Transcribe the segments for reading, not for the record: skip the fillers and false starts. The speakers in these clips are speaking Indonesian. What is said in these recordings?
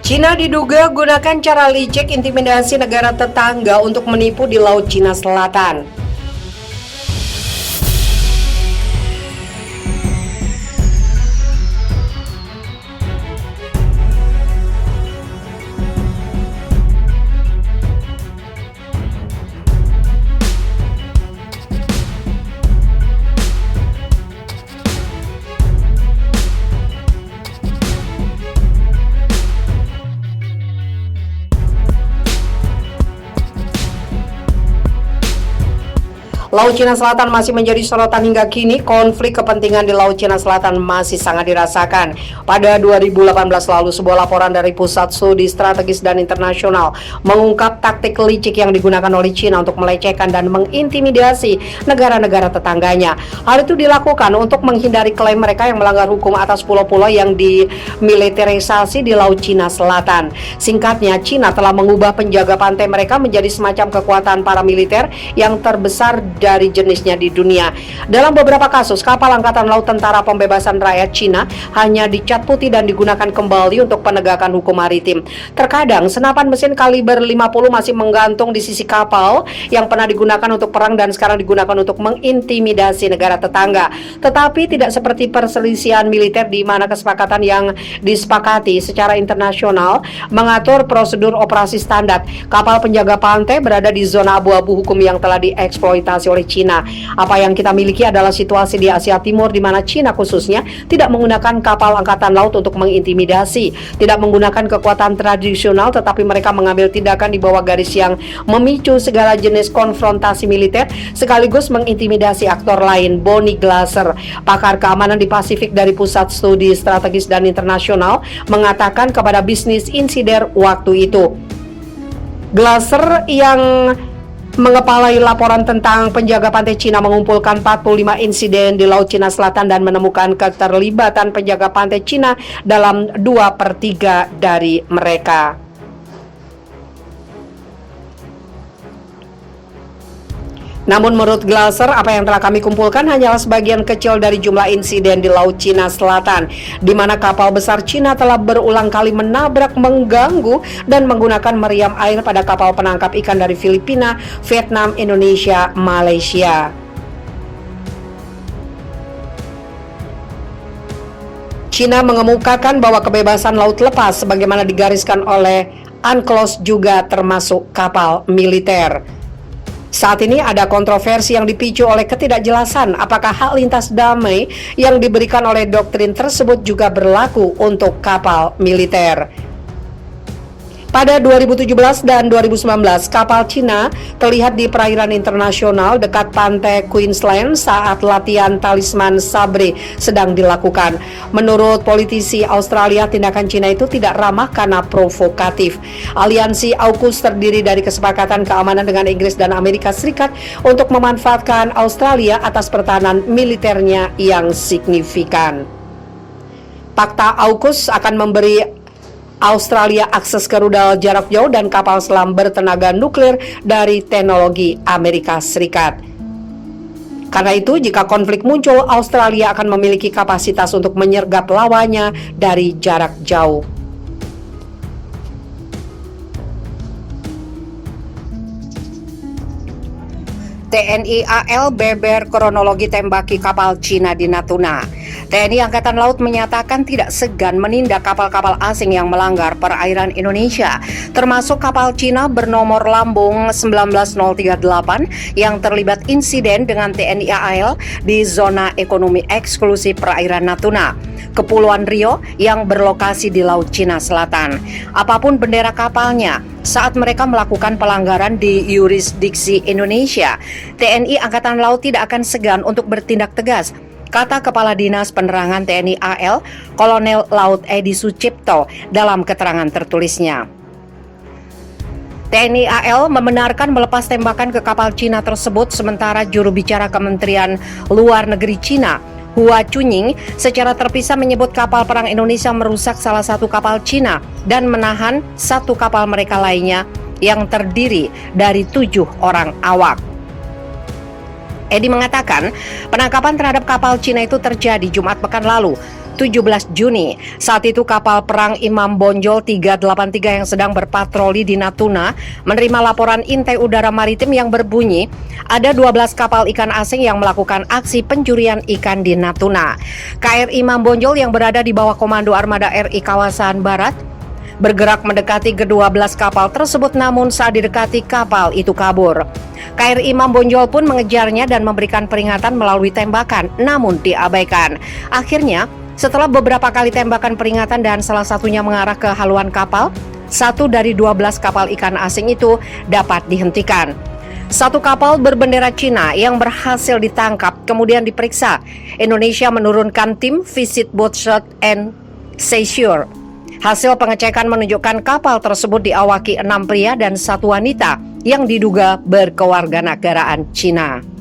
Cina diduga gunakan cara licik intimidasi negara tetangga untuk menipu di Laut Cina Selatan. Laut Cina Selatan masih menjadi sorotan hingga kini. Konflik kepentingan di Laut Cina Selatan masih sangat dirasakan. Pada 2018 lalu, sebuah laporan dari Pusat Studi Strategis dan Internasional mengungkap taktik licik yang digunakan oleh Cina untuk melecehkan dan mengintimidasi negara-negara tetangganya. Hal itu dilakukan untuk menghindari klaim mereka yang melanggar hukum atas pulau-pulau yang dimiliterisasi di Laut Cina Selatan. Singkatnya, Cina telah mengubah penjaga pantai mereka menjadi semacam kekuatan paramiliter yang terbesar dari jenisnya di dunia. Dalam beberapa kasus, kapal Angkatan Laut Tentara Pembebasan Rakyat Cina hanya dicat putih dan digunakan kembali untuk penegakan hukum maritim. Terkadang, senapan mesin kaliber 50 masih menggantung di sisi kapal yang pernah digunakan untuk perang dan sekarang digunakan untuk mengintimidasi negara tetangga. Tetapi tidak seperti perselisihan militer di mana kesepakatan yang disepakati secara internasional mengatur prosedur operasi standar. Kapal penjaga pantai berada di zona abu-abu hukum yang telah dieksploitasi oleh Cina. Apa yang kita miliki adalah situasi di Asia Timur di mana Cina khususnya tidak menggunakan kapal angkatan laut untuk mengintimidasi, tidak menggunakan kekuatan tradisional, tetapi mereka mengambil tindakan di bawah garis yang memicu segala jenis konfrontasi militer sekaligus mengintimidasi aktor lain. Bonnie Glaser, pakar keamanan di Pasifik dari Pusat Studi Strategis dan Internasional, mengatakan kepada Business Insider waktu itu. Glaser yang mengepalai laporan tentang penjaga pantai Cina mengumpulkan 45 insiden di Laut Cina Selatan dan menemukan keterlibatan penjaga pantai Cina dalam 2/3 dari mereka. Namun menurut Glaser, apa yang telah kami kumpulkan hanyalah sebagian kecil dari jumlah insiden di Laut Cina Selatan, di mana kapal besar Cina telah berulang kali menabrak, mengganggu, dan menggunakan meriam air pada kapal penangkap ikan dari Filipina, Vietnam, Indonesia, Malaysia. Cina mengemukakan bahwa kebebasan laut lepas sebagaimana digariskan oleh UNCLOS juga termasuk kapal militer. Saat ini ada kontroversi yang dipicu oleh ketidakjelasan apakah hak lintas damai yang diberikan oleh doktrin tersebut juga berlaku untuk kapal militer. Pada 2017 dan 2019, kapal Cina terlihat di perairan internasional dekat pantai Queensland saat latihan Talisman Sabre sedang dilakukan. Menurut politisi Australia, tindakan Cina itu tidak ramah karena provokatif. Aliansi AUKUS terdiri dari kesepakatan keamanan dengan Inggris dan Amerika Serikat untuk memanfaatkan Australia atas pertahanan militernya yang signifikan. Fakta AUKUS akan memberi Australia akses ke rudal jarak jauh dan kapal selam bertenaga nuklir dari teknologi Amerika Serikat. Karena itu, jika konflik muncul, Australia akan memiliki kapasitas untuk menyergap lawannya dari jarak jauh. TNI AL beber kronologi tembaki kapal Cina di Natuna. TNI Angkatan Laut menyatakan tidak segan menindak kapal-kapal asing yang melanggar perairan Indonesia, termasuk kapal Cina bernomor lambung 19038 yang terlibat insiden dengan TNI AL di zona ekonomi eksklusif perairan Natuna, Kepulauan Riau yang berlokasi di Laut Cina Selatan. Apapun bendera kapalnya, saat mereka melakukan pelanggaran di yurisdiksi Indonesia, TNI Angkatan Laut tidak akan segan untuk bertindak tegas, kata Kepala Dinas Penerangan TNI AL, Kolonel Laut Edi Sucipto dalam keterangan tertulisnya. TNI AL membenarkan melepas tembakan ke kapal Cina tersebut, sementara juru bicara Kementerian Luar Negeri Cina, Hua Chunying, secara terpisah menyebut kapal perang Indonesia merusak salah satu kapal Cina dan menahan satu kapal mereka lainnya yang terdiri dari 7 orang awak. Edi mengatakan penangkapan terhadap kapal Cina itu terjadi Jumat pekan lalu. 17 Juni. Saat itu kapal perang Imam Bonjol 383 yang sedang berpatroli di Natuna menerima laporan intai udara maritim yang berbunyi ada 12 kapal ikan asing yang melakukan aksi pencurian ikan di Natuna. KRI Imam Bonjol yang berada di bawah komando armada RI kawasan Barat bergerak mendekati ke-12 kapal tersebut, namun saat didekati kapal itu kabur. KRI Imam Bonjol pun mengejarnya dan memberikan peringatan melalui tembakan, namun diabaikan. Akhirnya, setelah beberapa kali tembakan peringatan dan salah satunya mengarah ke haluan kapal, satu dari 12 kapal ikan asing itu dapat dihentikan. Satu kapal berbendera Cina yang berhasil ditangkap kemudian diperiksa. Indonesia menurunkan tim visit boat search and seizure. Hasil pengecekan menunjukkan kapal tersebut diawaki 6 pria dan 1 wanita yang diduga berkewarganegaraan Cina.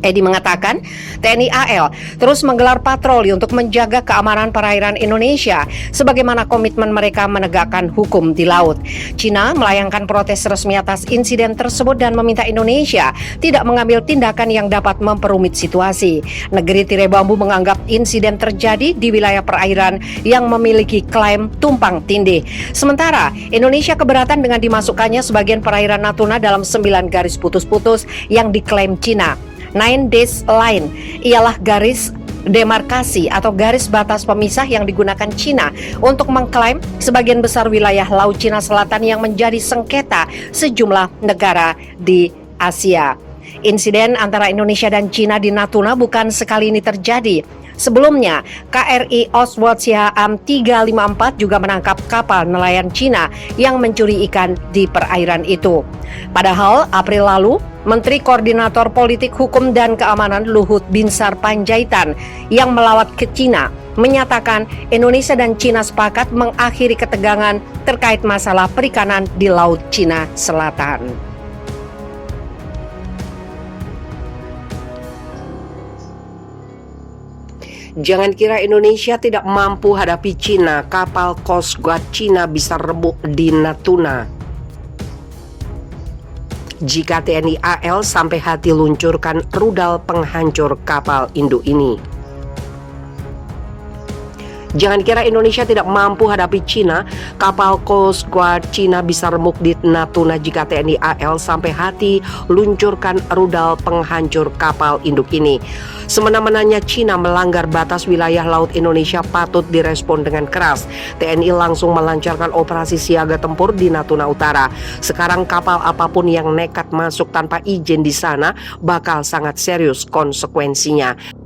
Edi mengatakan TNI AL terus menggelar patroli untuk menjaga keamanan perairan Indonesia sebagaimana komitmen mereka menegakkan hukum di laut. Cina melayangkan protes resmi atas insiden tersebut dan meminta Indonesia tidak mengambil tindakan yang dapat memperumit situasi. Negeri tirai bambu menganggap insiden terjadi di wilayah perairan yang memiliki klaim tumpang tindih. Sementara Indonesia keberatan dengan dimasukkannya sebagian perairan Natuna dalam 9 garis putus-putus yang diklaim Cina. 9 days line ialah garis demarkasi atau garis batas pemisah yang digunakan Cina untuk mengklaim sebagian besar wilayah Laut Cina Selatan yang menjadi sengketa sejumlah negara di Asia. Insiden antara Indonesia dan Cina di Natuna bukan sekali ini terjadi. Sebelumnya, KRI Oswald Siahaan 354 juga menangkap kapal nelayan Cina yang mencuri ikan di perairan itu. Padahal, April lalu, Menteri Koordinator Politik Hukum dan Keamanan Luhut Binsar Panjaitan yang melawat ke Cina menyatakan Indonesia dan Cina sepakat mengakhiri ketegangan terkait masalah perikanan di Laut Cina Selatan. Jangan kira Indonesia tidak mampu hadapi Cina, kapal Coast Guard Cina bisa remuk di Natuna. Jika TNI AL sampai hati luncurkan rudal penghancur kapal induk ini. Jangan kira Indonesia tidak mampu hadapi Cina, kapal Coast Guard Cina bisa remuk di Natuna jika TNI AL sampai hati luncurkan rudal penghancur kapal induk ini. Semena-menanya Cina melanggar batas wilayah laut Indonesia patut direspon dengan keras. TNI langsung melancarkan operasi siaga tempur di Natuna Utara. Sekarang kapal apapun yang nekat masuk tanpa izin di sana bakal sangat serius konsekuensinya.